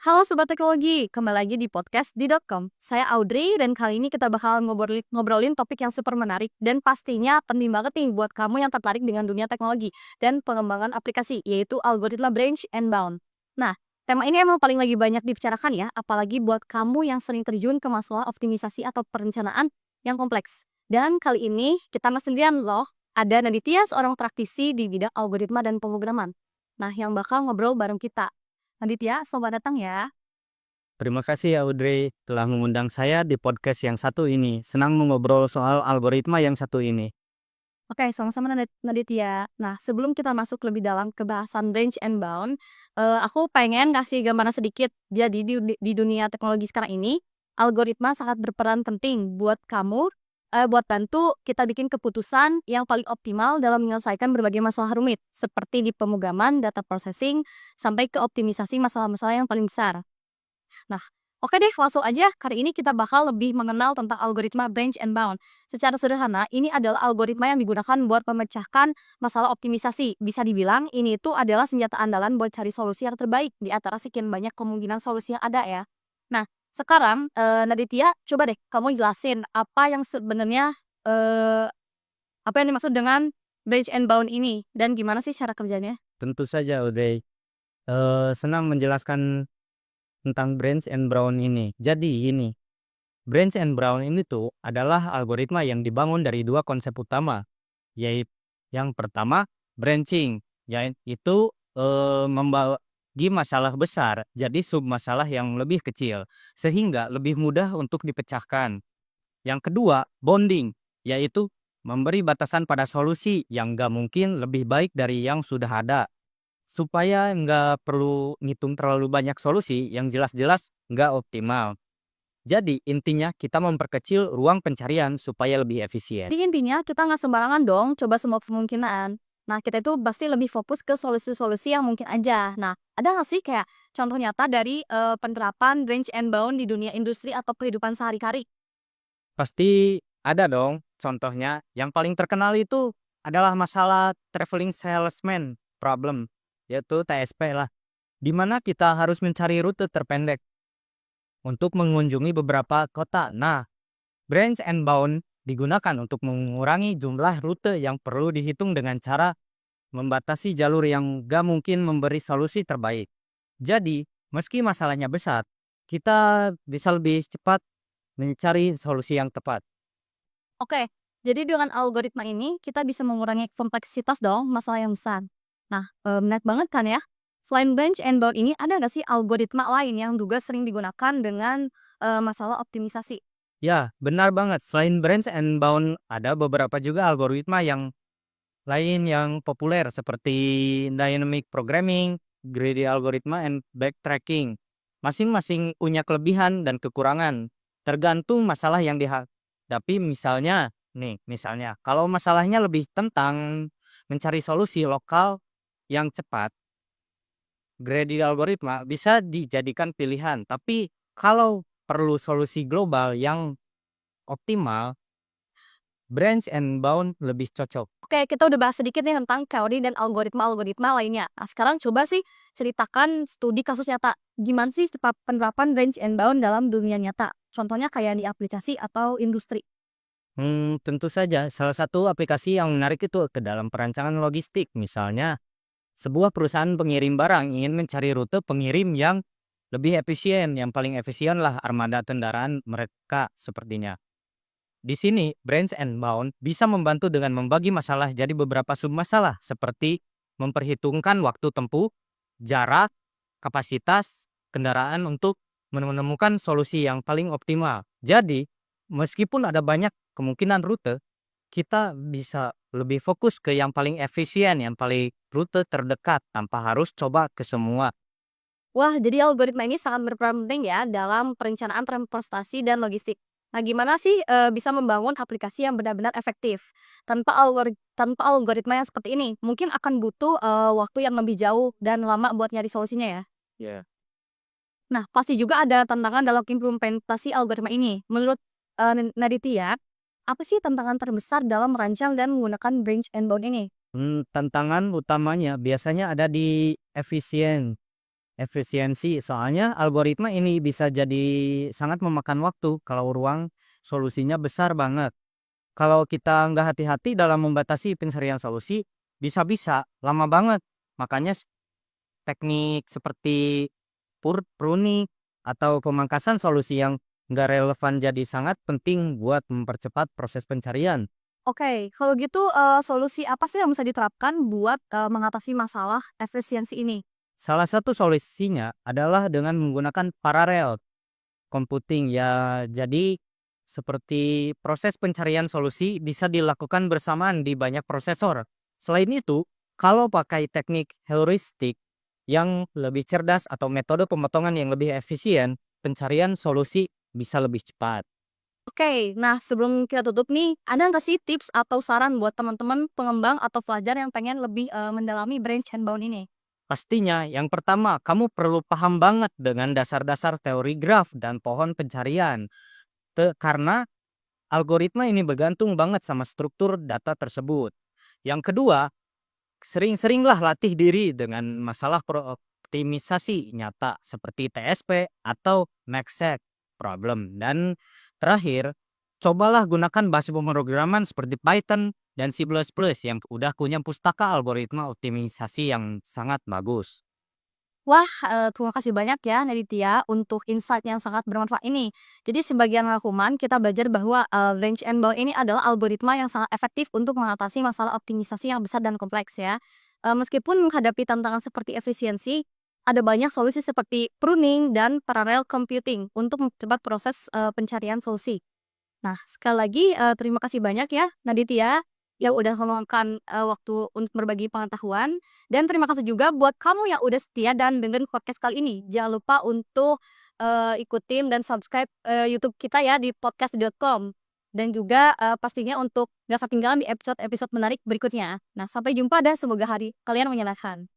Halo Sobat Teknologi, kembali lagi di podcast di.com. Saya Audrey dan kali ini kita bakal ngobrolin topik yang super menarik dan pastinya penting banget nih buat kamu yang tertarik dengan dunia teknologi dan pengembangan aplikasi, yaitu algoritma branch and bound. Nah, tema ini emang paling lagi banyak dibicarakan ya, apalagi buat kamu yang sering terjun ke masalah optimisasi atau perencanaan yang kompleks. Dan kali ini kita nggak sendirian loh, ada Naditya, seorang praktisi di bidang algoritma dan pemrograman. Nah, yang bakal ngobrol bareng kita. Aditya, selamat datang ya. Terima kasih ya Audrey telah mengundang saya di podcast yang satu ini. Senang mengobrol soal algoritma yang satu ini. Oke, sama-sama Naditya. Nah, sebelum kita masuk lebih dalam ke bahasan range and bound, aku pengen kasih gambaran sedikit. Jadi di dunia teknologi sekarang ini, algoritma sangat berperan penting buat kamu, buat bantu kita bikin keputusan yang paling optimal dalam menyelesaikan berbagai masalah rumit, seperti di pemrograman, data processing, sampai ke optimisasi masalah-masalah yang paling besar. Nah, oke deh, langsung aja. Kali ini kita bakal lebih mengenal tentang algoritma branch and bound. Secara sederhana, ini adalah algoritma yang digunakan buat memecahkan masalah optimisasi. Bisa dibilang, ini itu adalah senjata andalan buat cari solusi yang terbaik di antara sekian banyak kemungkinan solusi yang ada ya. Nah, sekarang Naditya, coba deh kamu jelasin apa yang sebenarnya eh, apa yang dimaksud dengan branch and bound ini dan gimana sih cara kerjanya? Tentu saja Audrey. Senang menjelaskan tentang Branch and Brown ini. Jadi ini, Branch and Brown ini tuh adalah algoritma yang dibangun dari dua konsep utama. Yaitu yang pertama, branching. Yaitu membagi masalah besar jadi submasalah yang lebih kecil. Sehingga lebih mudah untuk dipecahkan. Yang kedua, bonding, yaitu memberi batasan pada solusi yang nggak mungkin lebih baik dari yang sudah ada. Supaya nggak perlu ngitung terlalu banyak solusi yang jelas-jelas nggak optimal. Jadi intinya kita memperkecil ruang pencarian supaya lebih efisien. Jadi intinya kita nggak sembarangan dong coba semua kemungkinan. Nah, kita itu pasti lebih fokus ke solusi-solusi yang mungkin aja. Nah, ada nggak sih kayak contoh nyata dari penerapan range and bound di dunia industri atau kehidupan sehari-hari? Pasti ada dong contohnya. Yang paling terkenal itu adalah masalah traveling salesman problem, yaitu TSP lah. Di mana kita harus mencari rute terpendek untuk mengunjungi beberapa kota. Nah, branch and bound digunakan untuk mengurangi jumlah rute yang perlu dihitung dengan cara membatasi jalur yang gak mungkin memberi solusi terbaik. Jadi, meski masalahnya besar, kita bisa lebih cepat mencari solusi yang tepat. Oke, jadi dengan algoritma ini kita bisa mengurangi kompleksitas dong masalah yang besar. Nah, menarik banget kan ya? Selain branch and bound ini, ada nggak sih algoritma lain yang juga sering digunakan dengan masalah optimisasi? Ya, benar banget. Selain branch and bound, ada beberapa juga algoritma yang lain yang populer seperti dynamic programming, greedy algoritma, and backtracking. Masing-masing punya kelebihan dan kekurangan, tergantung masalah yang dihadapi. Misalnya, kalau masalahnya lebih tentang mencari solusi lokal yang cepat, greedy algoritma bisa dijadikan pilihan. Tapi kalau perlu solusi global yang optimal, branch and bound lebih cocok. Oke, kita udah bahas sedikit nih tentang teori dan algoritma-algoritma lainnya. Nah, sekarang coba sih ceritakan studi kasus nyata. Gimana sih penerapan range and bound dalam dunia nyata? Contohnya kayak di aplikasi atau industri. Tentu saja salah satu aplikasi yang menarik itu ke dalam perancangan logistik. Misalnya, sebuah perusahaan pengirim barang ingin mencari rute pengirim yang lebih efisien. Yang paling efisien lah armada kendaraan mereka sepertinya. Di sini, branch and bound bisa membantu dengan membagi masalah jadi beberapa submasalah seperti memperhitungkan waktu tempuh, jarak, kapasitas, kendaraan untuk menemukan solusi yang paling optimal. Jadi, meskipun ada banyak kemungkinan rute, kita bisa lebih fokus ke yang paling efisien, yang paling rute terdekat tanpa harus coba ke semua. Wah, jadi algoritma ini sangat berperan penting ya dalam perencanaan transportasi dan logistik. Nah, gimana sih bisa membangun aplikasi yang benar-benar efektif tanpa algoritma yang seperti ini? Mungkin akan butuh waktu yang lebih jauh dan lama buat nyari solusinya ya. Ya. Nah, pasti juga ada tantangan dalam implementasi algoritma ini. Menurut Naditya, apa sih tantangan terbesar dalam merancang dan menggunakan branch and bound ini? Tantangan utamanya biasanya ada di efisien. efisiensi. Soalnya algoritma ini bisa jadi sangat memakan waktu kalau ruang solusinya besar banget. Kalau kita nggak hati-hati dalam membatasi pencarian solusi, bisa-bisa lama banget. Makanya teknik seperti pruning atau pemangkasan solusi yang nggak relevan jadi sangat penting buat mempercepat proses pencarian. Oke, kalau gitu, solusi apa sih yang bisa diterapkan buat, mengatasi masalah efisiensi ini? Salah satu solusinya adalah dengan menggunakan paralel computing ya. Jadi seperti proses pencarian solusi bisa dilakukan bersamaan di banyak prosesor. Selain itu, kalau pakai teknik heuristik yang lebih cerdas atau metode pemotongan yang lebih efisien, pencarian solusi bisa lebih cepat. Oke, nah sebelum kita tutup nih, ada nggak sih tips atau saran buat teman-teman pengembang atau pelajar yang pengen lebih, mendalami branch and bound ini? Pastinya, yang pertama, kamu perlu paham banget dengan dasar-dasar teori graf dan pohon pencarian. Karena algoritma ini bergantung banget sama struktur data tersebut. Yang kedua, sering-seringlah latih diri dengan masalah optimisasi nyata seperti TSP atau next set problem. Dan terakhir, cobalah gunakan bahasa pemrograman seperti Python dan C++ yang udah punya pustaka algoritma optimisasi yang sangat bagus. Wah, terima kasih banyak ya Naditya untuk insight yang sangat bermanfaat ini. Jadi sebagian rangkuman kita belajar bahwa, range and bound ini adalah algoritma yang sangat efektif untuk mengatasi masalah optimisasi yang besar dan kompleks ya. Meskipun menghadapi tantangan seperti efisiensi, ada banyak solusi seperti pruning dan parallel computing untuk mempercepat proses, pencarian solusi. Nah, sekali lagi, terima kasih banyak ya, Naditya, yang udah meluangkan, waktu untuk berbagi pengetahuan. Dan terima kasih juga buat kamu yang udah setia dan dengerin podcast kali ini. Jangan lupa untuk, ikutin dan subscribe, YouTube kita ya di podcast.com. Dan juga, pastinya untuk nggak ketinggalan di episode-episode menarik berikutnya. Nah, sampai jumpa dan semoga hari kalian menyenangkan.